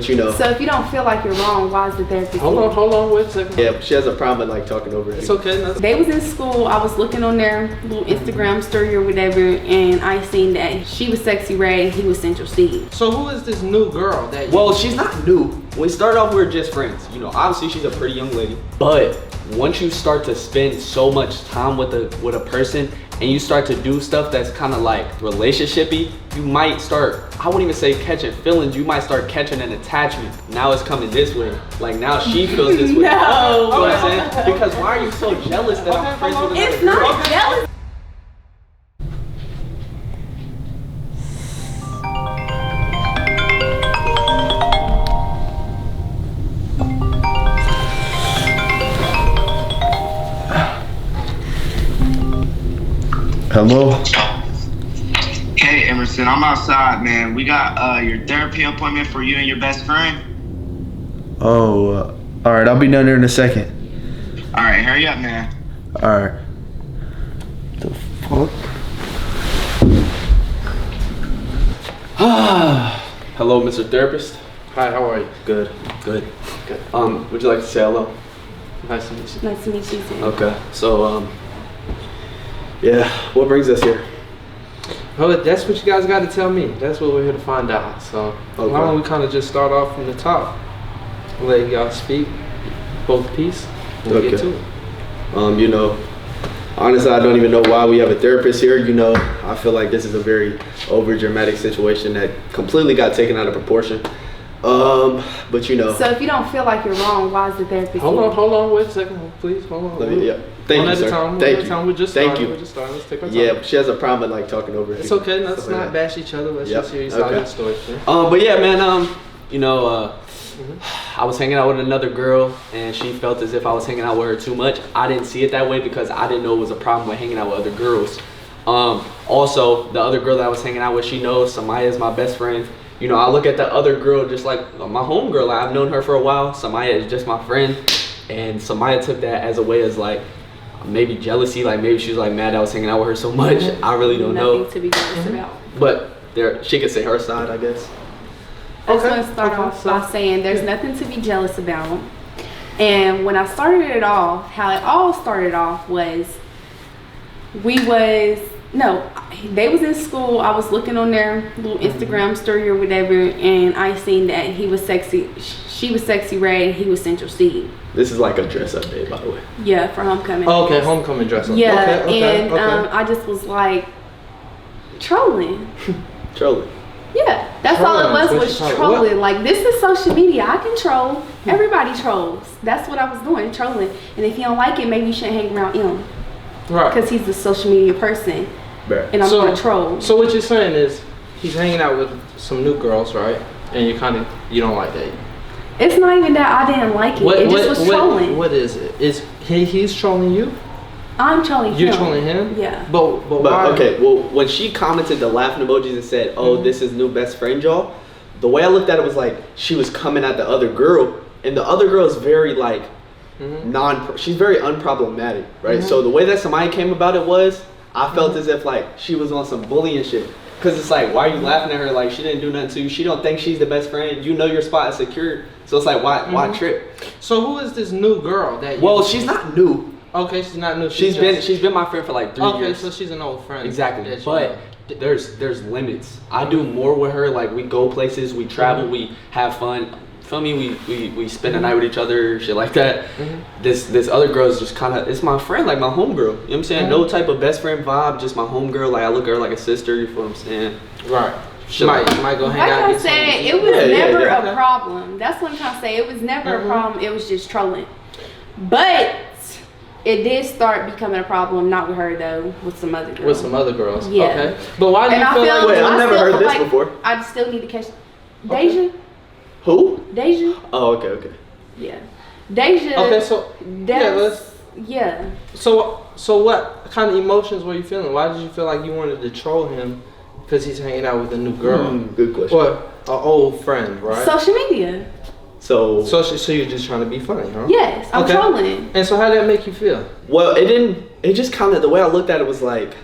but you know. So if you don't feel like you're wrong, why is the therapist? Hold on, wait a second. Yeah, she has a problem with like talking over it. It's okay. They was in school. I was looking on their little Instagram story or whatever, and I seen that she was Sexy Ray, he was Central Steve. So who is this new girl that you... Well, she's not new. When we started off, we were just friends. You know, obviously she's a pretty young lady. But once you start to spend so much time with a person and you start to do stuff that's kind of like relationship-y, you might start, I wouldn't even say catching feelings, you might start catching an attachment. Now it's coming this way. Like now she feels this way. No. You know what I'm saying? Because why are you so jealous that I'm friends with another It's not girl? jealous. Hello? Hey Emerson, I'm outside, man. We got your therapy appointment for you and your best friend. Oh, all right. I'll be down there in a second. All right, hurry up, man. All right. The fuck? Hello, Mr. Therapist. Hi, how are you? Good. Good. Would you like to say hello? Nice to meet you. Nice to meet you too. Okay. So, yeah. What brings us here? Oh, that's what you guys got to tell me. That's what we're here to find out. So, why don't we kind of just start off from the top? Let y'all speak, both piece, and we'll get to it. You know, honestly, I don't even know why we have a therapist here. You know, I feel like this is a very over dramatic situation that completely got taken out of proportion. But you know. So if you don't feel like you're wrong, why is the therapist? Hold on, wait a second, please, hold on. Let me, yeah. Thank you, sir. Thank you. We're just starting. Thank you. Let's take our time. Yeah, but she has a problem with like talking over it. It's okay. Let's not bash each other. Let's just hear your side of the story. But yeah, man. You know, I was hanging out with another girl, and she felt as if I was hanging out with her too much. I didn't see it that way because I didn't know it was a problem with hanging out with other girls. Also, the other girl that I was hanging out with, she knows SAIMYA is my best friend. You know, I look at the other girl just like my homegirl. Like, I've known her for a while. SAIMYA is just my friend, and SAIMYA took that as a way as like maybe jealousy. Like maybe she was like mad I was hanging out with her so much. I really don't know. Nothing to be jealous about. But she could say her side, I guess. I just want to start off by saying there's nothing to be jealous about. And when I started it off, how it all started off was they was in school. I was looking on their little Instagram story or whatever, and I seen that he was sexy. She was Sexy Ray, he was Central Steve. This is like a dress up day, by the way. Yeah, for homecoming. Oh, okay, homecoming dress up. Yeah, okay. I just was like trolling. Trolling. Yeah, that's all it was trolling. Like, this is social media. I can troll. Everybody trolls. That's what I was doing, trolling. And if you don't like it, maybe you shouldn't hang around him. Right. Because he's the social media person. Right. And I'm going to troll. So what you're saying is he's hanging out with some new girls, right? And you don't like that. It's not even that I didn't like it. It just was trolling. What is it? Is he's trolling you? I'm trolling him. You're trolling him? Yeah. But why? Okay, well, when she commented the laughing emojis and said, oh, this is new best friend, y'all, the way I looked at it was like she was coming at the other girl, and the other girl is very like she's very unproblematic, right? So the way that SAIMYA came about it was, I felt as if like she was on some bullying shit. Cause it's like, why are you laughing at her? Like, she didn't do nothing to you. She don't think she's the best friend. You know your spot is secure. So it's like, why trip? So who is this new girl that you... Well, she's not new. Okay, she's not new. She's been my friend for like 3 years. Okay, so she's an old friend. Exactly. But there's limits. I do more with her. Like, we go places, we travel, we have fun. Feel me? We spend the night with each other, shit like that. This other girl is just kind of, it's my friend, like my homegirl. You know what I'm saying? No type of best friend vibe, just my homegirl. Like, I look at her like a sister. You feel what I'm saying? Right. She might go hang out. Like I said, it was never a problem. That's what I'm trying to say. It was never a problem. It was just trolling. But it did start becoming a problem, not with her though, with some other girls. With some other girls. Yeah. Okay. But why do you feel like... Wait, I've never heard this before. I still need to catch Deja. Who? Deja. Oh, okay. Yeah. Deja. Okay, so yeah. So what kind of emotions were you feeling? Why did you feel like you wanted to troll him because he's hanging out with a new girl? Good question. Or an old friend, right? Social media. So you're just trying to be funny, huh? Yes, I'm trolling. And so how did that make you feel? Well, it just kind of, the way I looked at it was like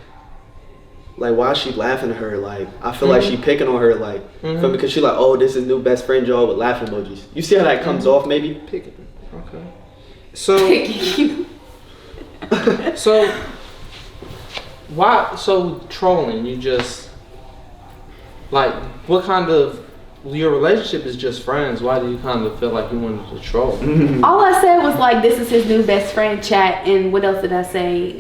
like, why is she laughing at her? Like, I feel like she picking on her, like, because she like, oh, this is new best friend, y'all, with laugh emojis. You see how that comes off, maybe? Picking. Okay. So, so trolling, you just, like, what kind of, your relationship is just friends. Why do you kind of feel like you wanted to troll? All I said was like, this is his new best friend chat, and what else did I say?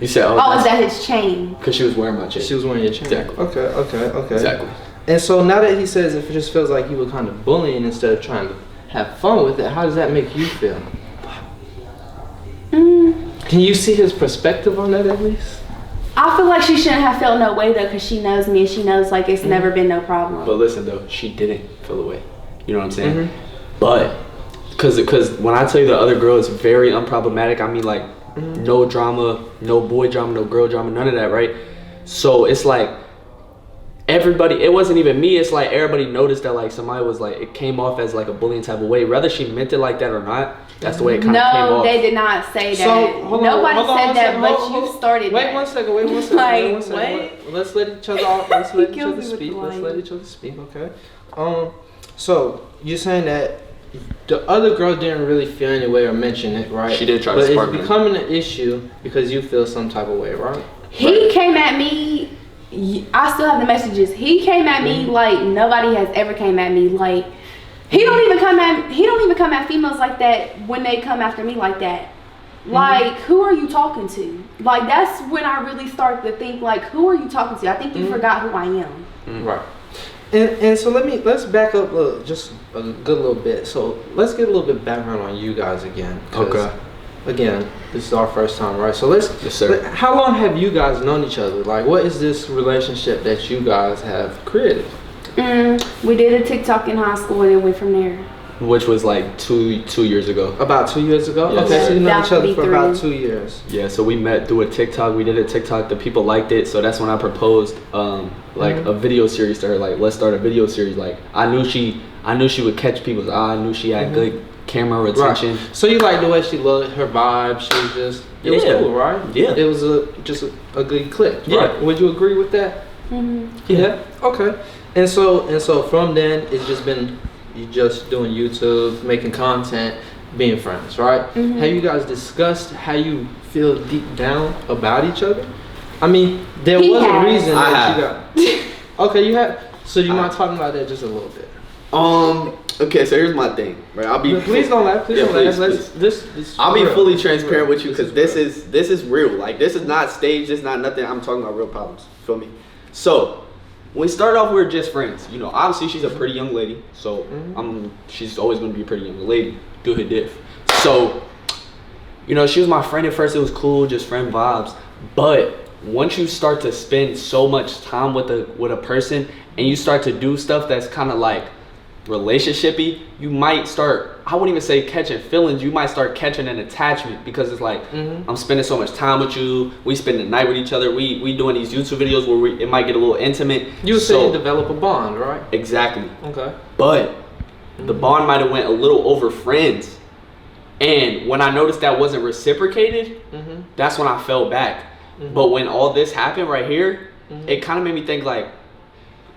You said, oh, is that his chain? Because she was wearing my chain. She was wearing your chain. Exactly. Okay. Exactly. And so now that he says it just feels like you were kind of bullying instead of trying to have fun with it, how does that make you feel? Can you see his perspective on that at least? I feel like she shouldn't have felt no way though, because she knows me and she knows like it's never been no problem. But listen though, she didn't feel away. You know what I'm saying? But because when I tell you the other girl is very unproblematic, I mean like no drama, no boy drama, no girl drama, none of that, right? So it's like everybody, it wasn't even me, it's like everybody noticed that like somebody was like, it came off as like a bullying type of way, whether she meant it like that or not. That's the way it kind of came off. No, they did not say that. So, Nobody said that, but you started Wait that. one second. Like, let's let each other off. Let's let each other speak. Okay. So you're saying that the other girl didn't really feel any way or mention it, right? She did try to spark it. But it's becoming an issue because you feel some type of way, right? He came at me. I still have the messages. He came at me like nobody has ever came at me. Like he don't even come at females like that when they come after me like that. Like who are you talking to? Like that's when I really start to think like who are you talking to? I think you forgot who I am. Right. And so let's back up just a good little bit. So let's get a little bit background on you guys again. Okay. Again, this is our first time, right? So let's. Yes, sir. How long have you guys known each other? Like, what is this relationship that you guys have created? We did a TikTok in high school and it went from there. Which was like two years ago. About 2 years ago? Yes. Okay, so you know each other for 3. about 2 years. Yeah, so we met through a TikTok. We did a TikTok. The people liked it, so that's when I proposed a video series to her. Like, let's start a video series. Like, I knew she would catch people's eye. I knew she had good camera retention. Right. So you like the way she looked, her vibe. She was just it was cool, right? Yeah. It was just a good click, yeah. Right? Would you agree with that? Yeah. Okay. And so from then it's just been you just doing YouTube, making content, being friends, right? Have you guys discussed how you feel deep down about each other? I mean, there was a reason that you got. Okay, you have. So you mind talking about that just a little bit? Okay, so here's my thing, right? Please don't laugh. Please don't laugh. This I'll be fully transparent with you because this is real. Like this is not staged. This is not nothing. I'm talking about real problems. Feel me? So when we started off, we were just friends. You know, obviously she's a pretty young lady, so she's always gonna be a pretty young lady. Do her diff. So, you know, she was my friend at first. It was cool, just friend vibes. But once you start to spend so much time with a person and you start to do stuff that's kind of like relationshipy, you might start, I wouldn't even say catching feelings, you might start catching an attachment because it's like I'm spending so much time with you, we spend the night with each other, we doing these YouTube videos where it might get a little intimate. You would say you develop a bond, right? Exactly. Okay. But the bond might have went a little over friends, and when I noticed that wasn't reciprocated, that's when I fell back. But when all this happened right here, it kind of made me think like,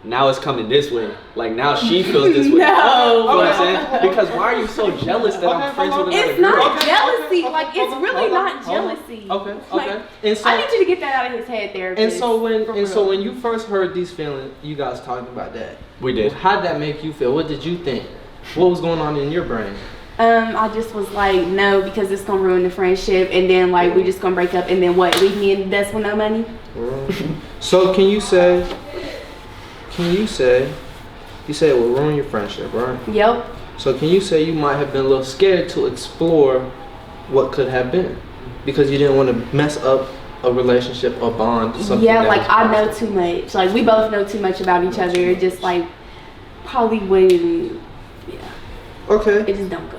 now it's coming this way. Like now she feels this way. No. You know what I'm saying? Because why are you so jealous that I'm friends with another girl? It's not jealousy. Like it's really not jealousy. Okay. Like, and so, I need you to get that out of his head there. And so when you first heard these feelings, you guys talking about that. We did. How did that make you feel? What did you think? What was going on in your brain? I just was like, no, because it's gonna ruin the friendship, and then like we just gonna break up, and then what? Leave me in the dust with no money? So can you say you said it will ruin your friendship, right? Yep. So can you say you might have been a little scared to explore what could have been because you didn't want to mess up a relationship or bond? Yeah, like I know too much. Like we both know too much about each other. It just like probably wouldn't. Yeah. Okay. It just don't go.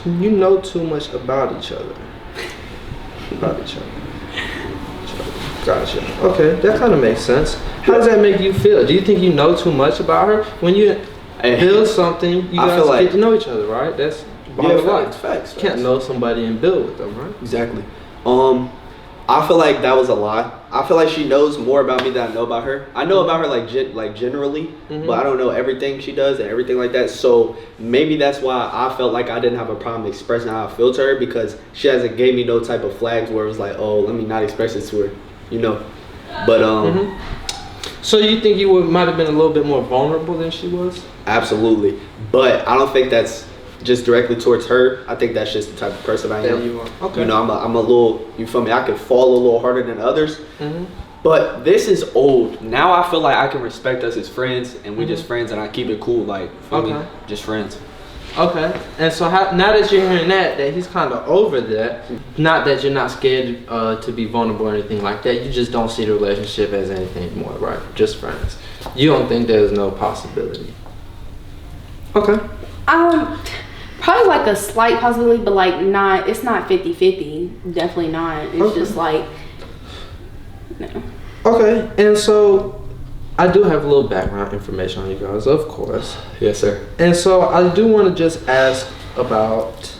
You know too much about each other. Gotcha. Okay, that kind of makes sense. How does that make you feel? Do you think you know too much about her? When you build something, you guys get to know each other, right? That's facts. You can't know somebody and build with them, right? Exactly. I feel like that was a lie. I feel like she knows more about me than I know about her. I know about her like generally, but I don't know everything she does and everything like that. So maybe that's why I felt like I didn't have a problem expressing how I feel to her, because she hasn't gave me no type of flags where it was like, oh, let me not express it to her, you know. But So you think you might have been a little bit more vulnerable than she was? Absolutely, but I don't think that's just directly towards her. I think that's just the type of person I am. You are. Okay. You know, I'm a little, you feel me? I could fall a little harder than others. But this is old. Now I feel like I can respect us as friends, and we just friends, and I keep it cool, like, feel me? Just friends. Okay. And so now that you're hearing that he's kind of over that, not that you're not scared to be vulnerable or anything like that, you just don't see the relationship as anything more, right? Just friends. You don't think there's no possibility. Okay. Probably like a slight possibility, but like not, it's not 50-50. Definitely not. It's just like, no. Okay, and so I do have a little background information on you guys, of course. Yes, sir. And so I do want to just ask about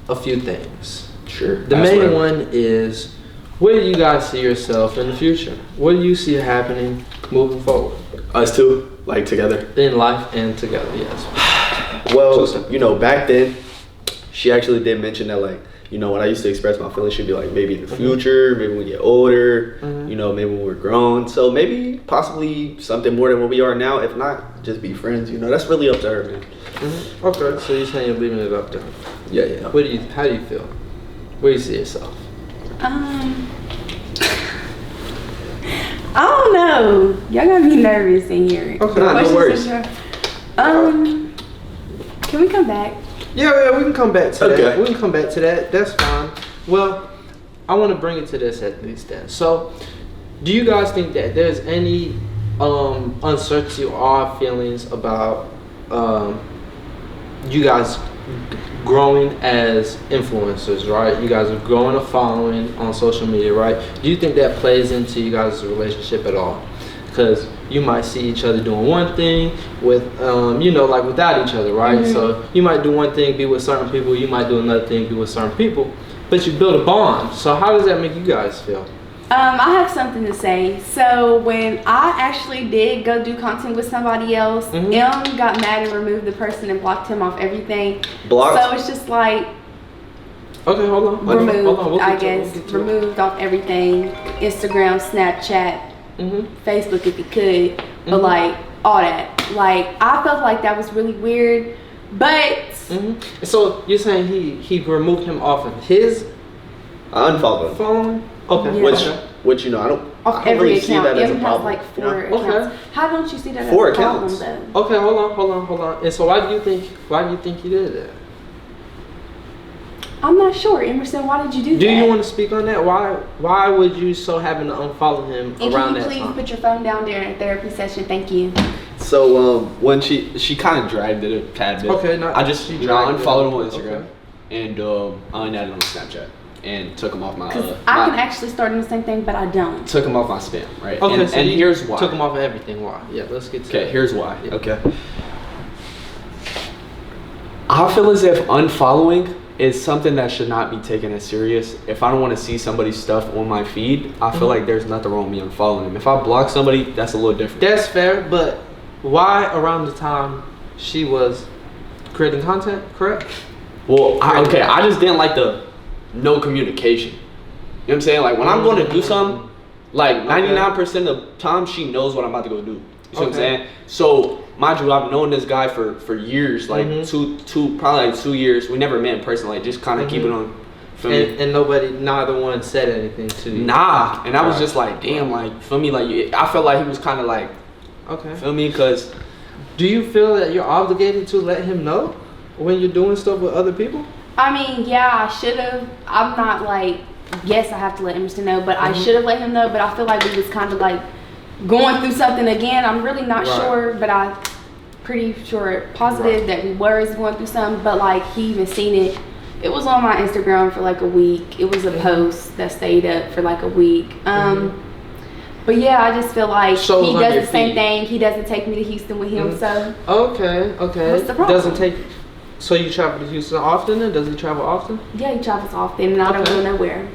a few things. Sure. The main one is, where do you guys see yourself in the future? What do you see happening moving forward? Us two, like together. In life and together, yes. Well, you know, back then, she actually did mention that, like, you know, when I used to express my feelings, she'd be like, maybe in the future, maybe when we get older, you know, maybe when we're grown. So maybe possibly something more than what we are now. If not, just be friends, you know. That's really up to her, man. Okay, so you're saying you're leaving it up to her. Yeah. How do you feel? Where do you see yourself? I don't know. Y'all got me nervous in here. Okay, no worries. Can we come back? Yeah, we can come back to that. Okay. We can come back to that. That's fine. Well, I want to bring it to this at least then. So, do you guys think that there's any uncertainty or odd feelings about you guys growing as influencers, right? You guys are growing a following on social media, right? Do you think that plays into you guys' relationship at all? Because you might see each other doing one thing with, you know, like without each other, right? So you might do one thing, be with certain people. You might do another thing, be with certain people. But you build a bond. So how does that make you guys feel? I have something to say. So when I actually did go do content with somebody else, M got mad and removed the person and blocked him off everything. Blocked? So it's just like, okay, hold on. Removed, I guess. Removed off everything. Instagram, Snapchat, Facebook if you could. But like, all that. Like, I felt like that was really weird. But so you're saying he removed him off of his unfollowed following? Okay. Yeah. Which you know, I don't every really account. see that as a has problem. like 4 accounts. Okay. How don't you see that 4 as a problem accounts. though? Okay, hold on. And so why do you think he did that? I'm not sure. Emerson, why did you do that? Do you want to speak on that? Why would you so happen to unfollow him around that time? Can you please put your phone down during a therapy session? Thank you. So when she kind of dragged it a tad bit. Okay, I just unfollowed him on Instagram and unadded on Snapchat and took him off my. I can actually start doing the same thing, but I don't. Took him off my spam, right? Okay, and here's why. Took him off of everything. Why? Yeah, let's get to that. Okay, here's why. Yeah. Okay. I feel as if unfollowing is something that should not be taken as serious. If I don't want to see somebody's stuff on my feed, I feel like there's nothing wrong with me unfollowing them. If I block somebody, that's a little different. That's fair, but why around the time she was creating content, correct? Well, I just didn't like the no communication. You know what I'm saying? Like when I'm going to do something, like 99% of the time she knows what I'm about to go do. You see what I'm saying? So mind you, I've known this guy for years, like probably like 2 years. We never met in person, like just kind of keep it on. And neither one said anything to you. Nah, and I was just like, damn, like feel me, like I felt like he was kind of like, feel me, cause. Do you feel that you're obligated to let him know when you're doing stuff with other people? I mean, yeah, I should have. I'm not like, yes, I have to let Emerson know, but I should have let him know. But I feel like we was kind of like going through something again. I'm really not sure, but I'm pretty sure, positive that we were going through something. But like he even seen it. It was on my Instagram for like a week. It was a post that stayed up for like a week. But yeah, I just feel like he does the same thing. He doesn't take me to Houston with him, so. Okay. What's the problem? So you travel to Houston often, and does he travel often? Yeah, he travels often, and I don't go nowhere.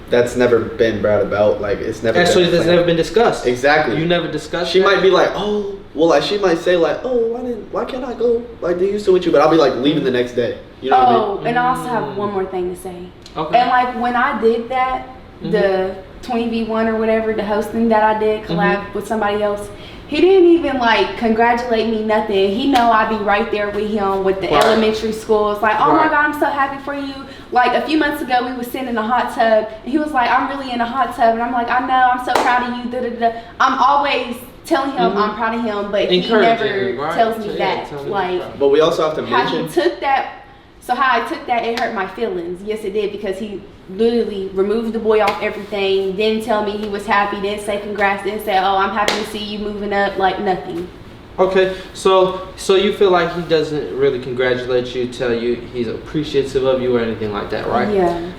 that's never been brought about. Like it's never. And so it's never been discussed. Exactly. You never discussed. She might be like, oh, well, like she might say like, oh, why can't I go like they used to with you? But I'll be like leaving the next day. You know what I mean? And I also have one more thing to say. Okay. And like when I did that, the 20v1 or whatever, the hosting that I did, collab with somebody else, he didn't even like congratulate me, nothing. He know I'd be right there with him with the elementary school. It's like, oh my God, I'm so happy for you. Like a few months ago, we was sitting in a hot tub, and he was like, I'm really in a hot tub, and I'm like, I know, I'm so proud of you. Da, da, da. I'm always telling him I'm proud of him, but he never tells me that. Like, but we also have to how mention he took that. So how I took that, it hurt my feelings. Yes, it did, because he literally removed the boy off everything, didn't tell me he was happy, didn't say congrats, didn't say, oh, I'm happy to see you moving up, like nothing. Okay, so you feel like he doesn't really congratulate you, tell you he's appreciative of you or anything like that, right? Yeah.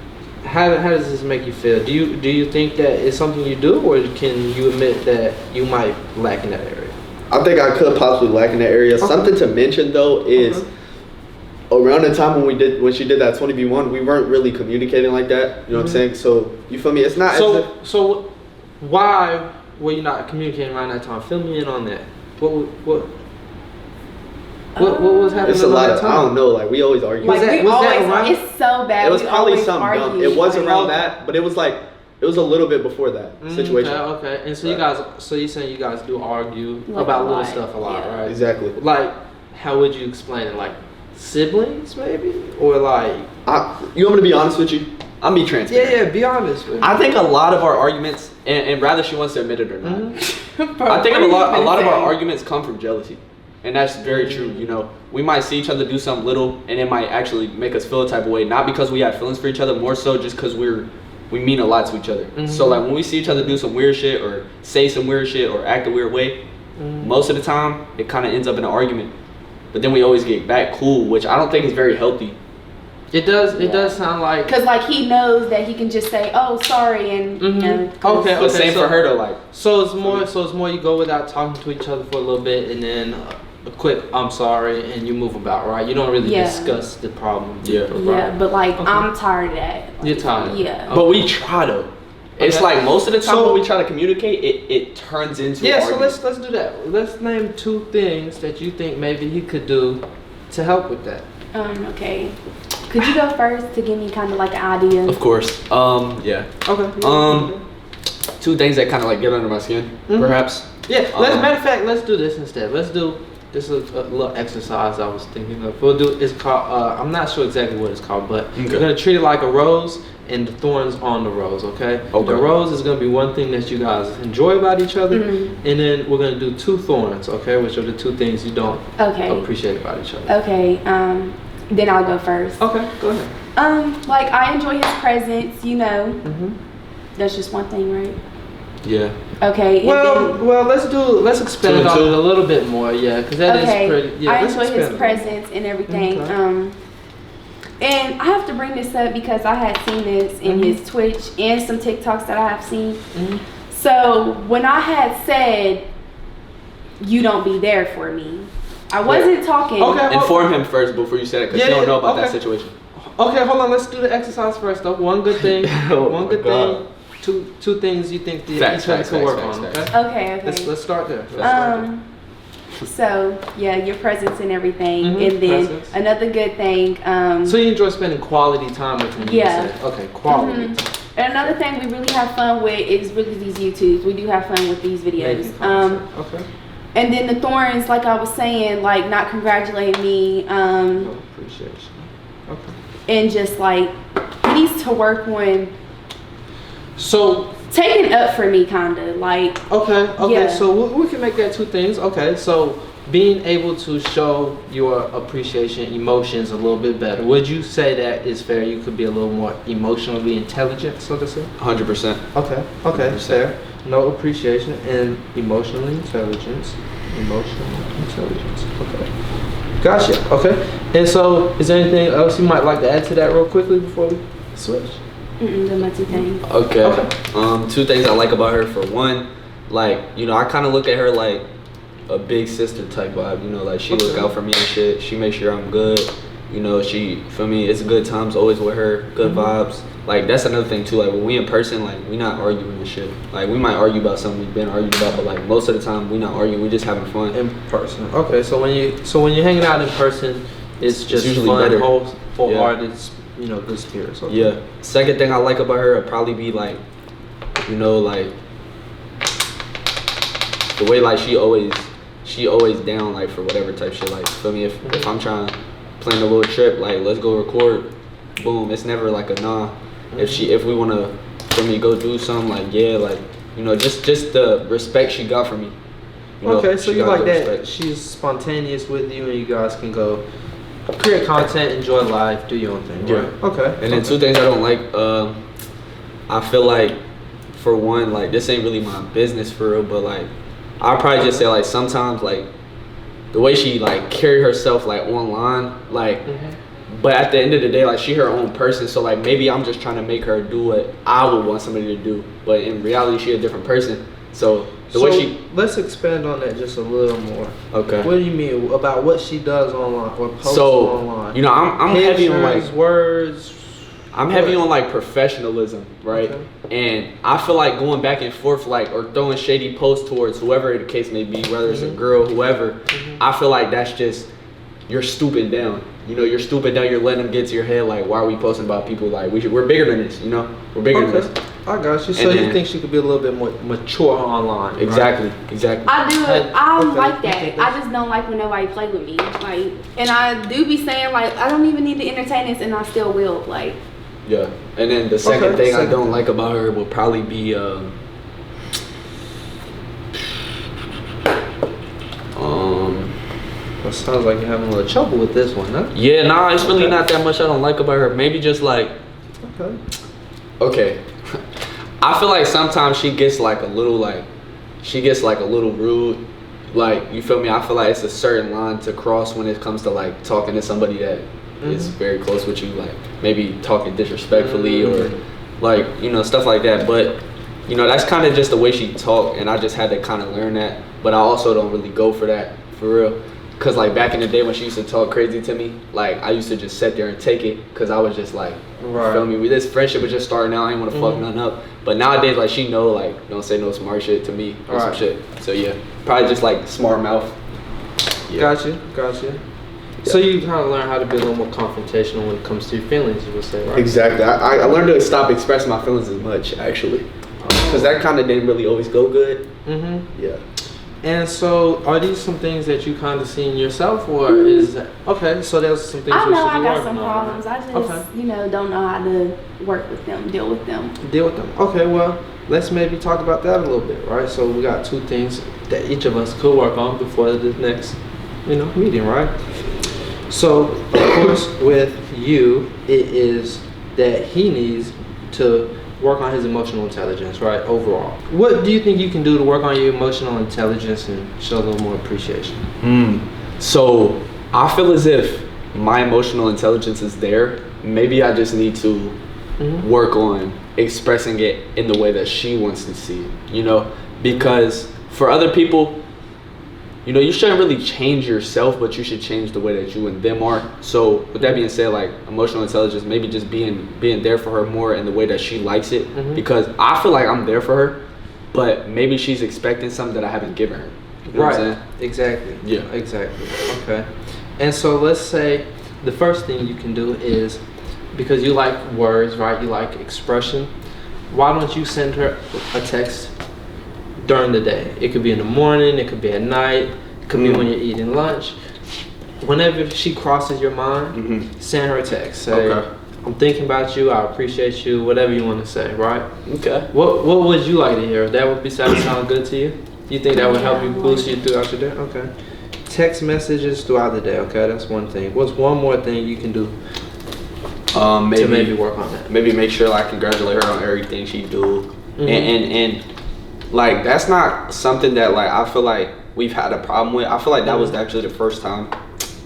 How does this make you feel? Do you think that it's something you do, or can you admit that you might lack in that area? I think I could possibly lack in that area. Something to mention though is around the time when she did that 20v1, we weren't really communicating like that. You know what I'm saying? So you feel me? It's not. So why were you not communicating around that time? Fill me in on that. What was happening? It's a lot of. I don't know. Like we always argue. It's so bad. It was probably something dumb. It was around that, but it was like it was a little bit before that situation. Okay. And so you guys, so you're saying you guys do argue about little stuff a lot, right? Exactly. Like, how would you explain it? Like siblings, maybe, or like? You want me to be honest with you? I'm be transparent. Yeah, be honest with me. I think a lot of our arguments, and rather she wants to admit it or not, I think a lot of our arguments come from jealousy. And that's very true. You know, we might see each other do something little, and it might actually make us feel a type of way. Not because we have feelings for each other, more so just because we mean a lot to each other. So like when we see each other do some weird shit or say some weird shit or act a weird way, most of the time it kind of ends up in an argument. But then we always get back cool, which I don't think is very healthy. It does sound like, because like he knows that he can just say, oh, sorry, and okay. But same for her though, like so it's more you go without talking to each other for a little bit, and then a quick I'm sorry, and you move about, right? You don't really discuss the problem. But like I'm tired of that. Like, you're tired. Yeah. But we try though. It's like most of the time when we try to communicate, it turns into an argument. So let's do that. Let's name 2 things that you think maybe he could do to help with that. Okay. Could you go first to give me kind of like an idea? Of course. Yeah. Okay. 2 things that kind of like get under my skin, perhaps. Yeah. Matter of fact, let's do this instead. Let's do this is a little exercise I was thinking of. We'll do. It's called. I'm not sure exactly what it's called, but we're gonna treat it like a rose and the thorns on the rose. Okay. The rose is gonna be one thing that you guys enjoy about each other, and then we're gonna do 2 thorns. Okay, which are the 2 things you don't appreciate about each other. Okay. Then I'll go first. Okay, go ahead. Like I enjoy his presence, you know. That's just one thing, right? Yeah. Okay. Well, let's expand on it a little bit more, because that is pretty. Yeah, I enjoy his presence and everything. And I have to bring this up because I had seen this in his Twitch and some TikToks that I have seen. So when I had said, "You don't be there for me," I wasn't talking. Inform him first before you said it, because you don't know about that situation. Okay, hold on. Let's do the exercise first, though. One good thing. One good thing. Two things you think each other could work on. Okay. Let's start there. So yeah, your presence and everything, and then another good thing. So you enjoy spending quality time with him? Yeah. Okay, quality. And another thing we really have fun with is really these YouTubes. We do have fun with these videos. Okay. And then the thorns, like I was saying, like not congratulating me. No appreciation. Okay. And just like he needs to work on. So taking up for me, kinda like. Okay. Yeah. So we can make that 2 things. Okay. So being able to show your appreciation, emotions a little bit better. Would you say that is fair? You could be a little more emotionally intelligent, so to say. 100%. Okay. 100%. Fair. No appreciation and emotional intelligence. Okay. Gotcha. Okay. And so, is there anything else you might like to add to that real quickly before we switch? Those are 2 things. Okay. 2 things I like about her. For one, like, you know, I kind of look at her like a big sister type vibe. You know, like she look out for me and shit. She makes sure I'm good. You know, she, for me, it's good times always with her, good vibes. Like, that's another thing too. Like, when we in person, like, we not arguing and shit. Like, we might argue about something we've been arguing about, but like most of the time we not arguing. We just having fun in person. Okay, so when you're hanging out in person, it's just usually fun, better. wholehearted, you know, good spirits. Okay. Yeah. Second thing I like about her would probably be like, you know, like the way like she always down like for whatever type shit. Like, for me, if I'm trying to plan a little trip, like, let's go record, boom. It's never like a nah. If we wanna, for me, go do something, like, yeah, like, you know, just the respect she got from me. You know, okay, so you like that respect. she's spontaneous with you, and you guys can go create content, enjoy life, do your own thing. Right? Yeah. Okay. And then two things I don't like. I feel like, for one, like, this ain't really my business for real, but like, I'll probably just say like sometimes like the way she like carry herself like online, like. But at the end of the day, like, she her own person, so like maybe I'm just trying to make her do what I would want somebody to do, but in reality she a different person. So the way she, let's expand on that just a little more. Okay. What do you mean about what she does online or posts online? You know, I'm heavy on like words. I'm heavy on like professionalism, right? Okay. And I feel like going back and forth, like, or throwing shady posts towards whoever the case may be, whether it's a girl, whoever, I feel like that's just, you're stooping down. You know, you're stooping down, you're letting them get to your head, like, why are we posting about people, like, we're bigger than this, you know? We're bigger than this. I got you. So you think she could be a little bit more mature online? Exactly, right? exactly. I do it. I like that. I just don't like when nobody play with me. Like, and I do be saying, like, I don't even need to entertain this, and I still will. Like. Yeah. And then the second thing I don't like about her will probably be It sounds like you're having a little trouble with this one, huh? Yeah, nah, it's really not that much I don't like about her. Maybe just like, okay. I feel like sometimes she gets like a little rude. Like, you feel me? I feel like it's a certain line to cross when it comes to like talking to somebody that is very close with you, like maybe talking disrespectfully or like, you know, stuff like that. But, you know, that's kind of just the way she talk, and I just had to kind of learn that. But I also don't really go for that, for real. Cause like back in the day when she used to talk crazy to me, like I used to just sit there and take it, cause I was just like, feel me? This friendship was just starting out. I ain't want to fuck nothing up. But nowadays, like, she know, like, don't say no smart shit to me or some shit. So yeah, probably just like smart mouth. Yeah. Gotcha. Yeah. So you kind of learn how to be a little more confrontational when it comes to your feelings, you would say, right? Exactly. I learned to stop expressing my feelings as much, actually, cause that kind of didn't really always go good. Yeah. And so, are these some things that you kind of see in yourself, or is that, okay? So there's some things I we know should be I got working some on. problems. I just, you know, don't know how to work with them, deal with them. Okay, well, let's maybe talk about that a little bit, right? So we got two things that each of us could work on before the next, you know, meeting, right? So, of course, with you, it is that he needs to work on his emotional intelligence, right, overall. What do you think you can do to work on your emotional intelligence and show a little more appreciation? So I feel as if my emotional intelligence is there. Maybe I just need to work on expressing it in the way that she wants to see it, you know? Because for other people, you know, you shouldn't really change yourself, but you should change the way that you and them are. So with that being said, like, emotional intelligence, maybe just being there for her more in the way that she likes it. Because I feel like I'm there for her, but maybe she's expecting something that I haven't given her. You know what I'm saying? Exactly. Yeah. Exactly. Okay. And so let's say the first thing you can do is, because you like words, right? You like expression. Why don't you send her a text during the day? It could be in the morning, it could be at night, it could be when you're eating lunch. Whenever she crosses your mind, send her a text. Say, I'm thinking about you, I appreciate you, whatever you want to say, right? Okay. What would you like to hear? That would sound good to you? You think that would help you boost you throughout your day? Okay. Text messages throughout the day, okay? That's one thing. What's one more thing you can do to maybe work on that? Maybe make sure I congratulate her on everything she do. And like, that's not something that, like, I feel like we've had a problem with. I feel like that was actually the first time.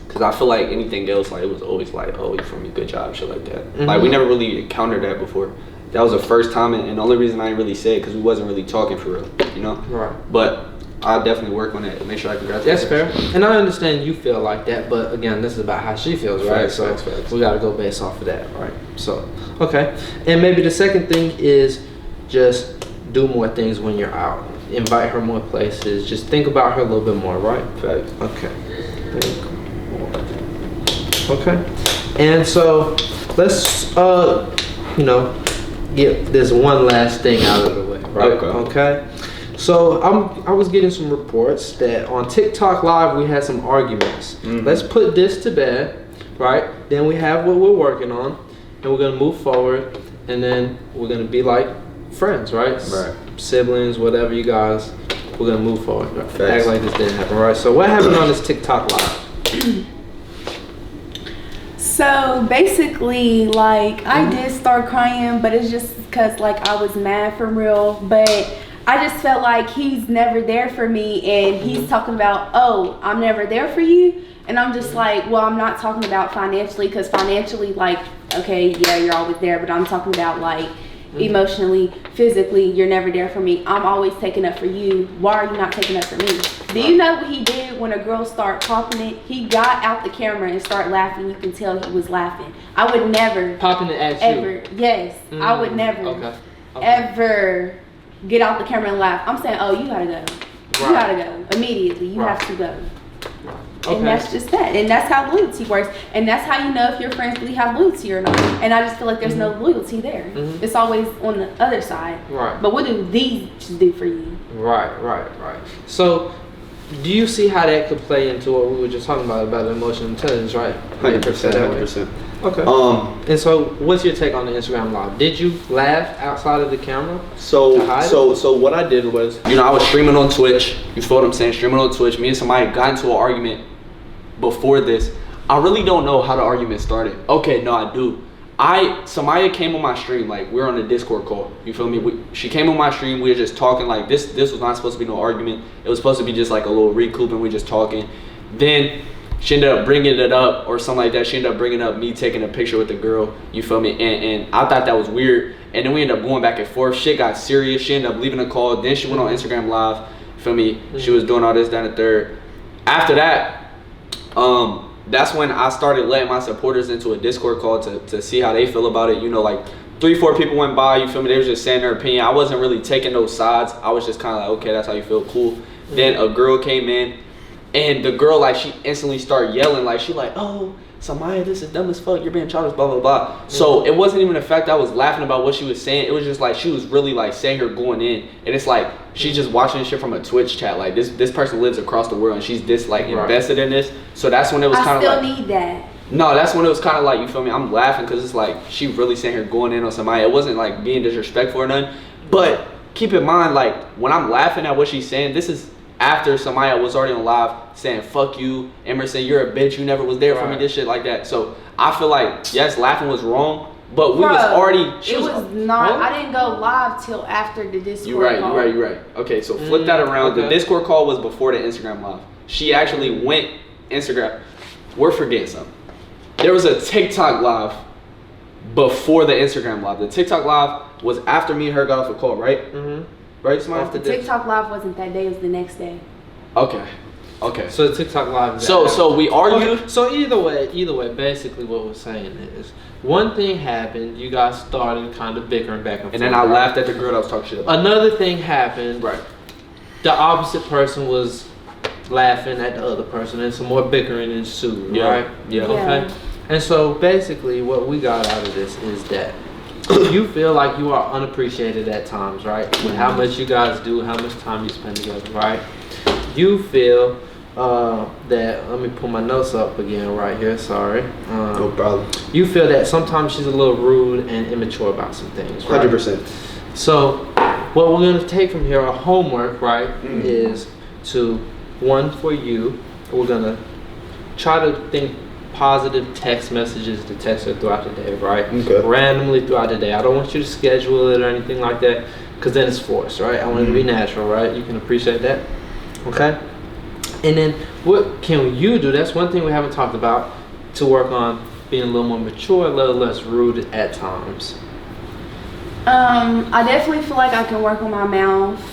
Because I feel like anything else, like, it was always like, oh, you from me, good job, shit like that. Like, we never really encountered that before. That was the first time, and the only reason I didn't really say it because we wasn't really talking for real, you know? Right. But I'll definitely work on it. Make sure I congratulate. That's fair. And I understand you feel like that, but again, this is about how she feels, right? Facts. We got to go based off of that, right? So, okay. And maybe the second thing is just do more things when you're out. Invite her more places. Just think about her a little bit more, right? Facts. Okay. Okay. And so let's get this one last thing out of the way, right? Okay. So I was getting some reports that on TikTok Live we had some arguments. Mm-hmm. Let's put this to bed, right? Then we have what we're working on, and we're gonna move forward, and then we're gonna be like friends, right? Right. Siblings, whatever you guys. We're gonna move forward. Right? Act like this didn't happen, right? So what happened on this TikTok Live? So basically, like, I did start crying, but it's just because, like, I was mad for real. But I just felt like he's never there for me, and he's talking about, oh, I'm never there for you. And I'm just like, well, I'm not talking about financially, because financially, like, okay, yeah, you're always there, but I'm talking about, like, emotionally, physically, you're never there for me. I'm always taking up for you. Why are you not taking up for me? Do you know what he did when a girl started popping it? He got out the camera and started laughing. You can tell he was laughing. I would never popping it at ever, you. yes, I would never ever get out the camera and laugh. I'm saying, oh, you gotta go. You gotta go immediately. You have to go. Okay. And that's just that. And that's how loyalty works. And that's how you know if your friends really have loyalty or not. And I just feel like there's no loyalty there. It's always on the other side. Right. But what do these do for you? Right. So, do you see how that could play into what we were just talking about emotional intelligence, right? 100%. Okay. And so, what's your take on the Instagram Live? Did you laugh outside of the camera? So what I did was, I was streaming on Twitch. You feel what I'm saying? Streaming on Twitch. Me and somebody got into an argument before this. I really don't know how the argument started. Okay, no, I do. SAIMYA came on my stream, like, we were on a Discord call. You feel me? She came on my stream. We were just talking, like, this was not supposed to be no argument. It was supposed to be just like a little recoup, and we were just talking. Then she ended up bringing it up or something like that. She ended up bringing up me taking a picture with the girl. You feel me? And I thought that was weird. And then we ended up going back and forth. Shit got serious. She ended up leaving the call. Then she went on Instagram Live. You feel me? She was doing all this, that, and the third. After that, that's when I started letting my supporters into a Discord call to see how they feel about it. Like 3-4 people went by, you feel me? They was just saying their opinion. I wasn't really taking those sides. I was just kind of like, okay, that's how you feel, cool. Then a girl came in, and the girl, like, she instantly started yelling, like, she like, oh, SAIMYA, this is dumb as fuck, you're being childish, blah, blah, blah. So it wasn't even the fact that I was laughing about what she was saying. It was just like, she was really, like, saying her going in. And it's like, she's just watching shit from a Twitch chat. Like, this person lives across the world, and she's this, like, invested in this. So that's when it was kind of like, I still need that. No, that's when it was kind of like, you feel me? I'm laughing because it's like, she really saying her going in on SAIMYA. It wasn't like being disrespectful or nothing. But keep in mind, like, when I'm laughing at what she's saying, this is after SAIMYA was already on live saying, fuck you, Emerson, you're a bitch, you never was there for me, this shit like that. So I feel like, yes, laughing was wrong, but we was already, I didn't go live till after the Discord call. You're right. Okay, so flip that around. The Discord call was before the Instagram Live. She actually went Instagram. We're forgetting something. There was a TikTok Live before the Instagram Live. The TikTok Live was after me and her got off a call, right? Right, SAIMYA? The TikTok Live wasn't that day, it was the next day. Okay. So the TikTok Live is So we argued. Okay. So either way, basically what we're saying is, one thing happened, you guys started kind of bickering back and forth. And then I laughed at the girl that was talking shit about. Another thing happened. Right. The opposite person was laughing at the other person, and some more bickering ensued, right? Yeah. Okay. And so basically what we got out of this is that you feel like you are unappreciated at times, right? With how much you guys do, how much time you spend together, right? You feel that, let me pull my notes up again right here, sorry. No problem. You feel that sometimes she's a little rude and immature about some things, right? 100%. So what we're gonna take from here, our homework, right, is to, one, for you, we're gonna try to think positive text messages to text her throughout the day, right? Okay. Randomly throughout the day. I don't want you to schedule it or anything like that, because then it's forced, right? I want it to be natural, right? You can appreciate that, okay? And then what can you do? That's one thing we haven't talked about, to work on being a little more mature, a little less rude at times. I definitely feel like I can work on my mouth.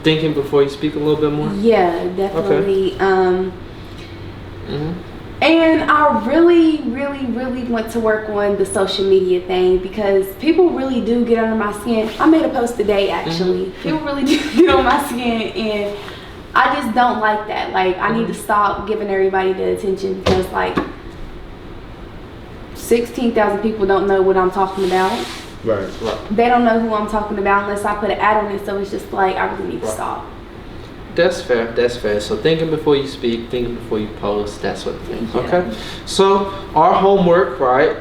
thinking before you speak a little bit more? Yeah, definitely. Okay. And I really, really, really want to work on the social media thing because people really do get under my skin. I made a post today, actually. People really do get on my skin, and I just don't like that. Like, I need to stop giving everybody the attention because, like, 16,000 people don't know what I'm talking about. Right. They don't know who I'm talking about unless I put an ad on it, so it's just like, I really need to stop. That's fair. That's fair. So thinking before you speak, thinking before you post, that sort of thing. Yeah. Okay. So our homework, right,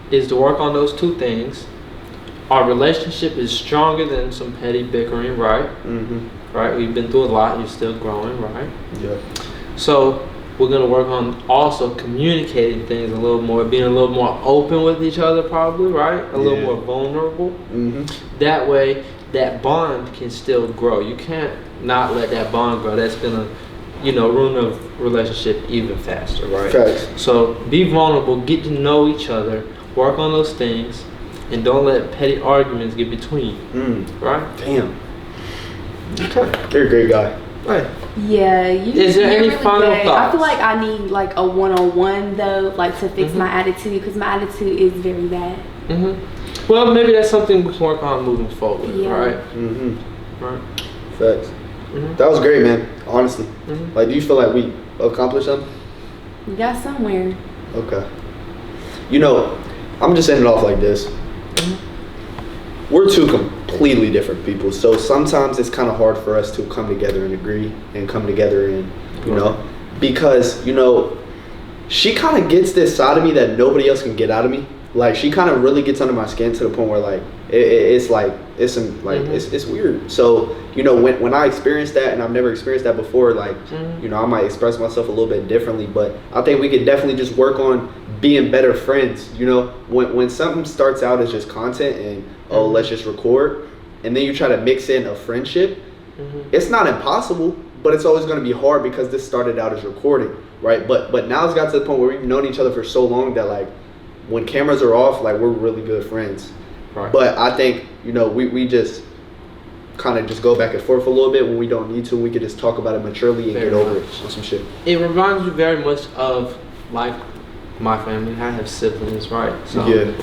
is to work on those two things. Our relationship is stronger than some petty bickering, right? Right. We've been through a lot. You're still growing, right? Yeah. So we're gonna work on also communicating things a little more, being a little more open with each other, probably, right? A little more vulnerable. That way, that bond can still grow. You can't not let that bond grow. That's gonna, ruin a relationship even faster, right? Facts. So be vulnerable, get to know each other, work on those things, and don't let petty arguments get between you, right? Damn. Okay. You're a great guy. Right. Yeah. Is there any final thoughts? I feel like I need like a one-on-one though, like to fix my attitude because my attitude is very bad. Well, maybe that's something we can work on moving forward, right? Right. Facts. That was great, man. Honestly. Like, do you feel like we accomplished something? We got somewhere. Okay. I'm just ending it off like this. We're two completely different people, so sometimes it's kind of hard for us to come together and agree and come together and, because, she kind of gets this side of me that nobody else can get out of me. Like, she kind of really gets under my skin to the point where, like, it's weird. So, when I experience that, and I've never experienced that before, like, I might express myself a little bit differently, but I think we could definitely just work on being better friends. When something starts out as just content and, let's just record, and then you try to mix in a friendship, it's not impossible, but it's always going to be hard because this started out as recording, right? But now it's got to the point where we've known each other for so long that, like, when cameras are off, like, we're really good friends. Right. But I think, we just kind of just go back and forth a little bit when we don't need to. We could just talk about it maturely and get over it on some shit. It reminds me very much of, like, my family. I have siblings, right? So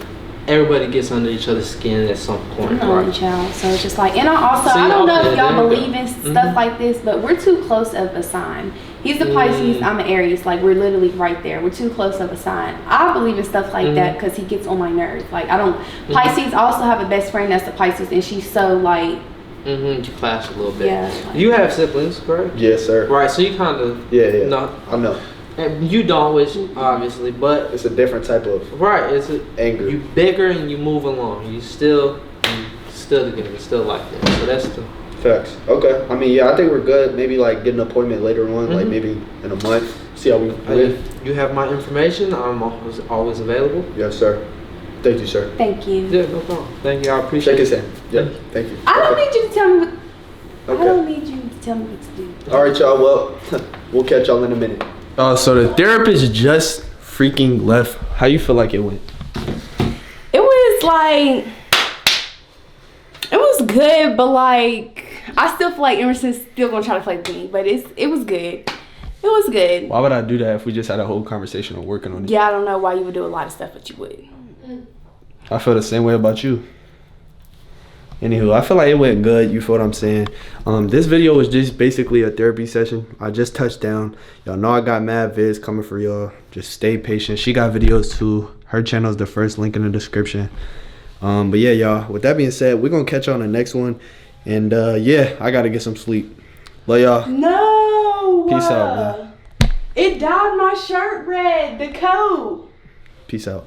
everybody gets under each other's skin at some point, I'm right? only child, so it's just like, and I don't know if y'all believe in stuff like this, but we're too close of a sign. He's the Pisces, I'm an Aries. Like, we're literally right there. We're too close of a sign. I believe in stuff like that because he gets on my nerves. Like, I don't. Pisces also have a best friend that's a Pisces, and she's so like. You clash a little bit. Yeah. Like, you have siblings, correct? Yes, sir. Right. So you kind of. Yeah. No, I know. And you don't, which obviously, but it's a different type of. Right. It's anger. You bigger and you move along. You still together. Still like that. So that's the. Facts. Okay. I mean, I think we're good. Maybe like get an appointment later on, like maybe in a month. See how we live. You have my information. I'm always available. Yes, sir. Thank you, sir. Thank you. Yeah, no problem. Thank you. I appreciate it. Shake his hand. Yeah. Thank you. I don't need you to tell me what. Okay. I don't need you to tell me what to do. All right, y'all. Well, we'll catch y'all in a minute. So the therapist just freaking left. How you feel like it went? It was like. It was good, but like I still feel like Emerson's still gonna try to play with me, but it was good. It was good. Why would I do that if we just had a whole conversation on working on it? Yeah, I don't know why you would do a lot of stuff, but you would. I feel the same way about you. Anywho, I feel like it went good. You feel what I'm saying? This video was just basically a therapy session. I just touched down. Y'all know I got mad vids coming for y'all. Just stay patient. She got videos too. Her channel is the first link in the description. But yeah, y'all, with that being said, we're gonna catch you on the next one. And yeah, I gotta get some sleep. Love y'all. No. Peace out, man. It dyed my shirt red, the coat. Peace out.